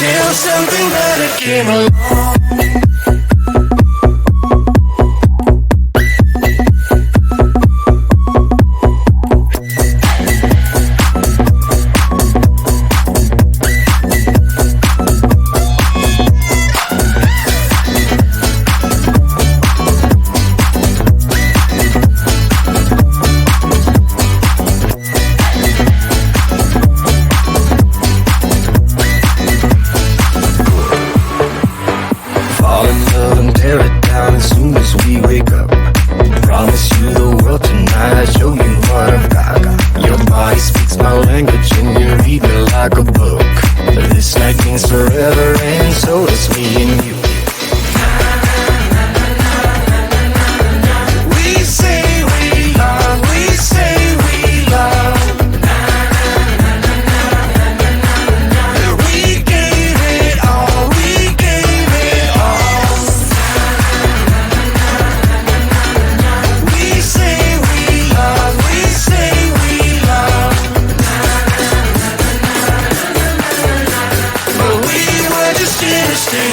until something better came along.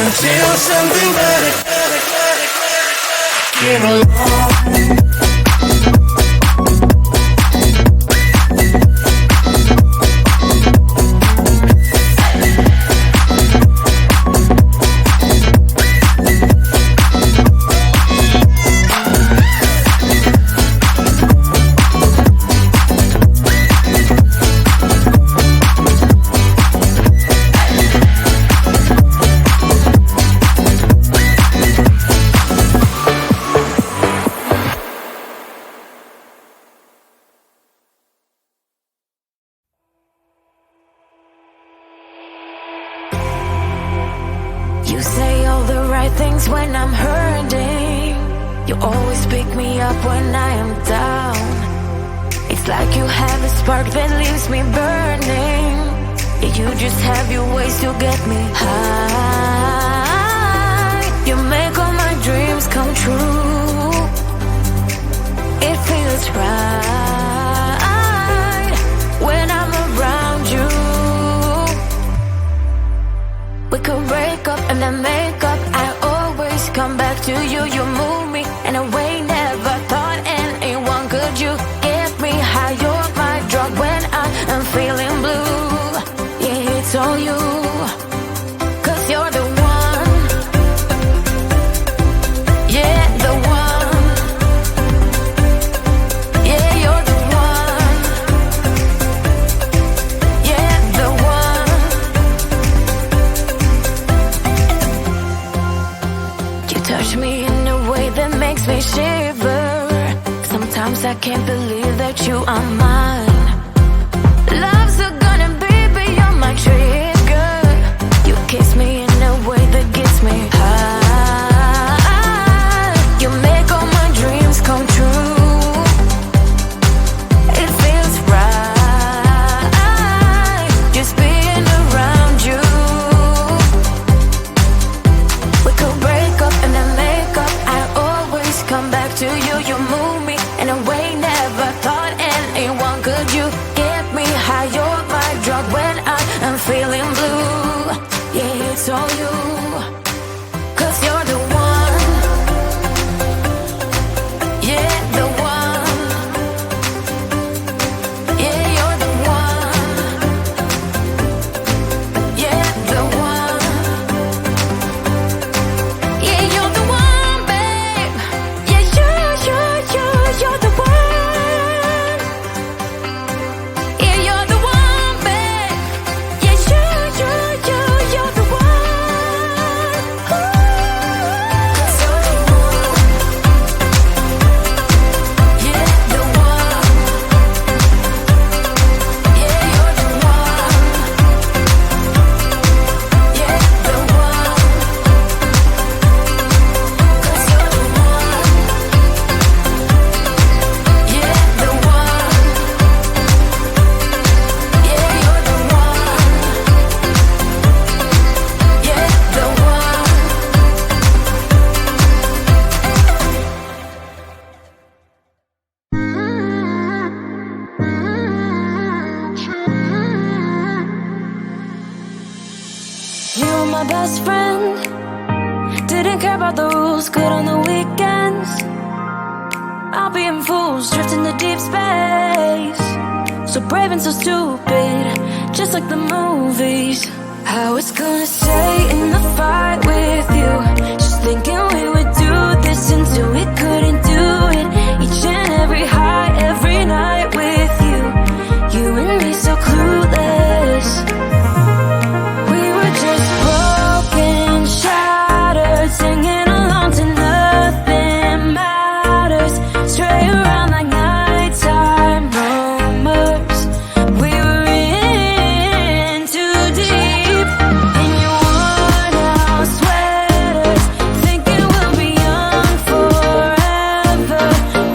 Until something better came along. You say all the right things when I'm hurting. You always pick me up when I am down. It's like you have a spark that leaves me burning. You just have your ways to get me high. You make all my dreams come true. It feels right when I'm around you. We could break up and then make up. I always come back to you. You move me in a way never thought anyone could. You get me high. You're my drug when I am feeling blue. Yeah, it's all you, 'cause you're the one. Yeah, the one. Yeah, you're the one. Yeah, the one. You touch me in a way that makes me shiver. Sometimes I can't believe that you are mine. Love's gonna be beyond my trigger. You kiss me in a way that gets me high. You make all my dreams come true. It feels right just being around you. We could break up and then make up. I always come back to you. You move me in a way never thought anyone could. You get me high. You're my drug when I am feeling blue. Yeah, it's all you, 'cause you're the one. Yeah, the one. Yeah, you're the one. Yeah, the one. Yeah, you're the one, babe. Yeah, you're the one. Yeah, you're the one, babe. Yeah, you're the one. my best friend. Didn't care about the rules, good on the weekends. I'll be in fools, drifting to deep space. So brave and so stupid, just like the movies. I was gonna stay in the fight with you, just thinking we would do this until we couldn't do it. Each and every high, every night with you, you and me so clueless. We were just broken, shattered, singing along to nothing matters. Stray around like nighttime rumors. We were in too deep. In your worn out sweaters, thinking we'll be young forever.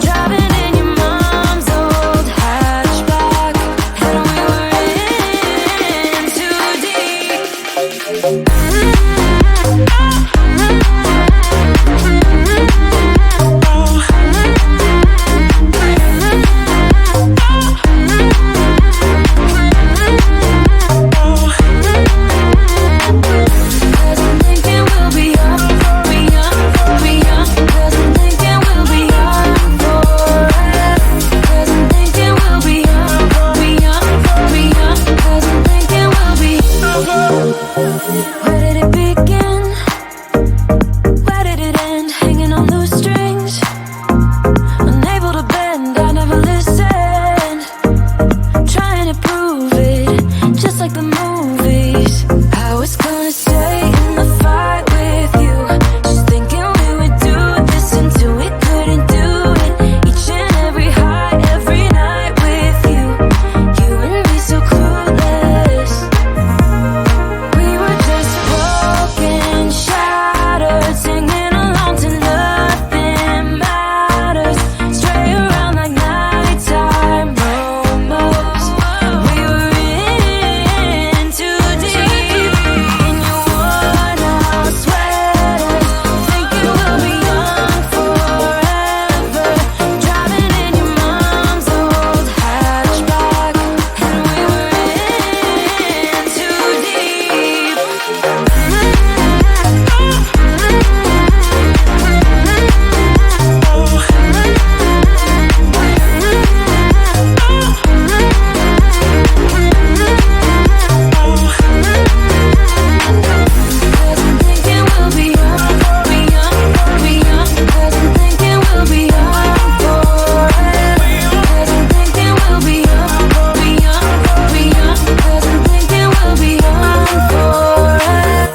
Driving in your mom's old hatchback, and we were in too deep. Cause I'm thinking we'll be young, be young, be young. Cause I'm thinking we'll be young forever. Cause I'm thinking we'll be young, be young, be young. Cause I'm thinking we'll be. Where did it begin? Where did it end? Hanging on loose strings, unable to bend. I never listened, trying to prove it, just like the movies. I was gonna stay in the fight with you, just thinking we would do this until we couldn't do it. Each and every high, every night with you, you and me so clueless. We were just broken, shattered, singing along to nothing matters. Stray around like nighttime rumors. We were in too deep. In your worn out sweaters, thinking we'll be young forever. Driving in your mom's old hatchback, and we were in too deep. Cause I'm thinking we'll be young, be young, be young. Cause I'm thinking we'll be young forever. Cause I'm thinking we'll be young, be young, be young. Cause I'm thinking we'll be young forever.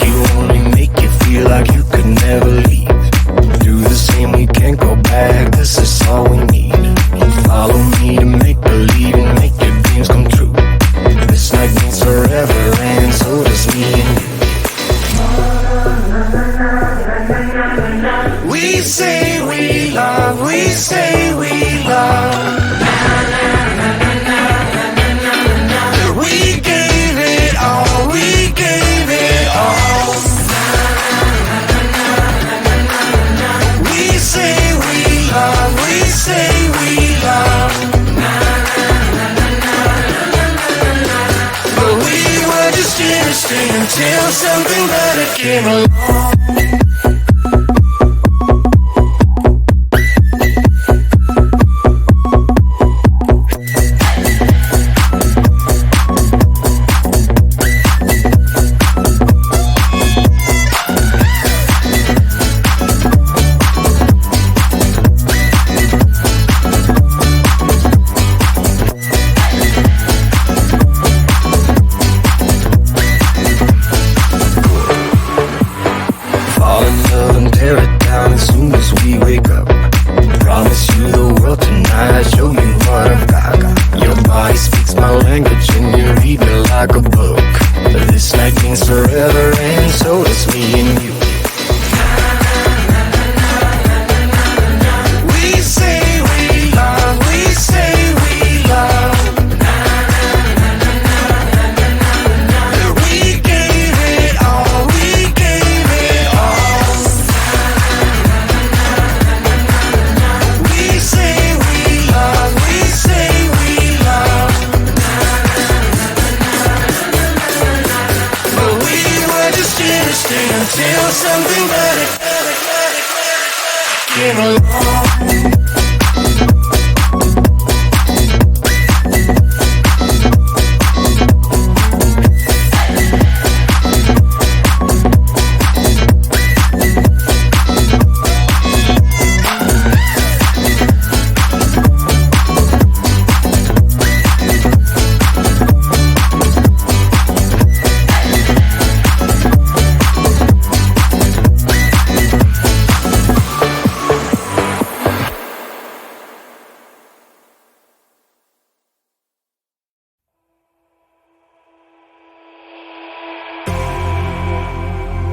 You only make you feel like you could never leave. Do the same, we can't go back, this is all we need. Follow me to make believe and make your dreams come true. This night means forever and so does me and you. We say we love, we say we love. We gave it all, we gave it all. We say we love, we say we love. But we were just innocent until something better came along. Fall in love and tear it down as soon as we wake up. Promise you the world tonight, show you what I've got. Your body speaks my language and you read me like a book. This night means forever and so does me and you. We say we love, we say we love. here to stay until something better came along.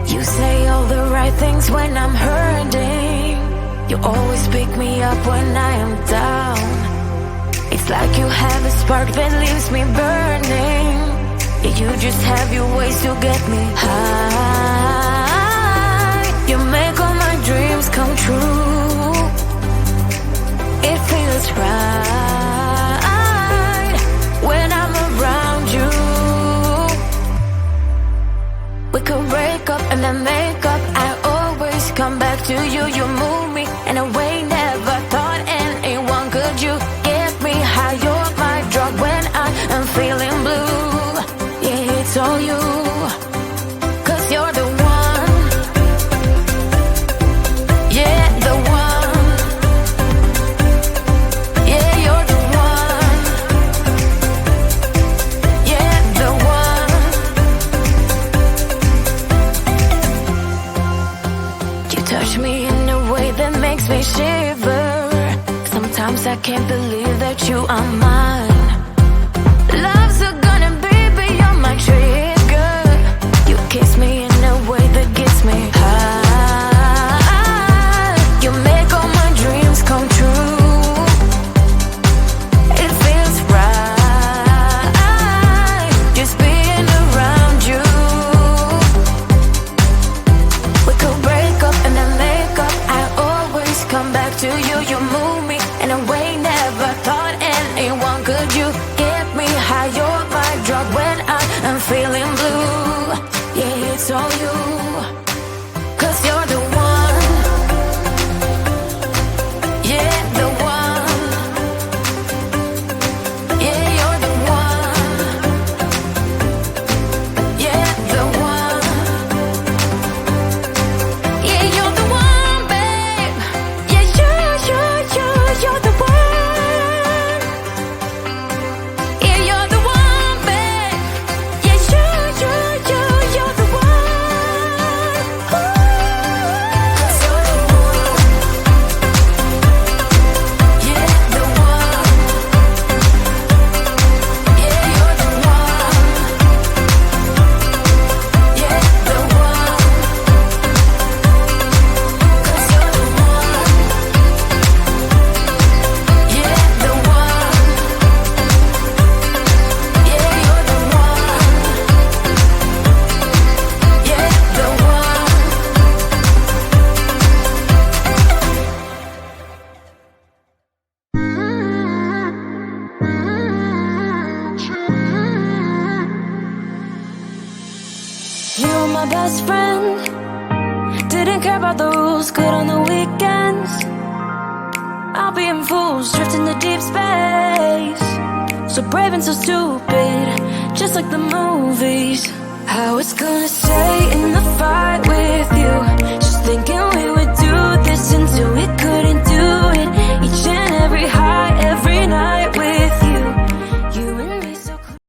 You say all the right things when I'm hurting. You always pick me up when I am down. It's like you have a spark that leaves me burning. Yeah, you just have your ways to get me high. You make all my dreams come true. It feels right when I'm around you. We could break up and then make up. I always come back to you. You move me in a way never thought anyone could. You get me high. You're my drug when I am feeling blue. Yeah, it's all you. 'Cause you're the one. Yeah, the one. Yeah, you're the one. Yeah, the one. You touch me in a way that makes me shiver. Sometimes I can't believe that you are mine. Love's gonna be beyond my trigger. You kiss me in a way that gets me high. You make all my dreams come true. It feels right just being around you. We could break up and then make up. I always come back to you. You move me in a way never thought anyone could. You get me high. You're my drug when I am feeling blue. Yeah, it's all you. 'Cause you're the one. Yeah, the one. Yeah, you're the one. Yeah, the one. Yeah, you're the one, babe. Yeah, you're the one. Yeah, you're the one, babe. Yeah, you're the one. Ooh. 'Cause you're the one. Yeah, the one. Yeah, you're the one. Yeah, the one. 'Cause you're the one. Yeah, the one. Yeah, you're the one. Yeah, the one. You were my best friend. Didn't care about the rules, good on the weekends. I'll be in fools, drifting to deep space. So brave and so stupid, just like the movies. How it's gonna stay in the fight with you.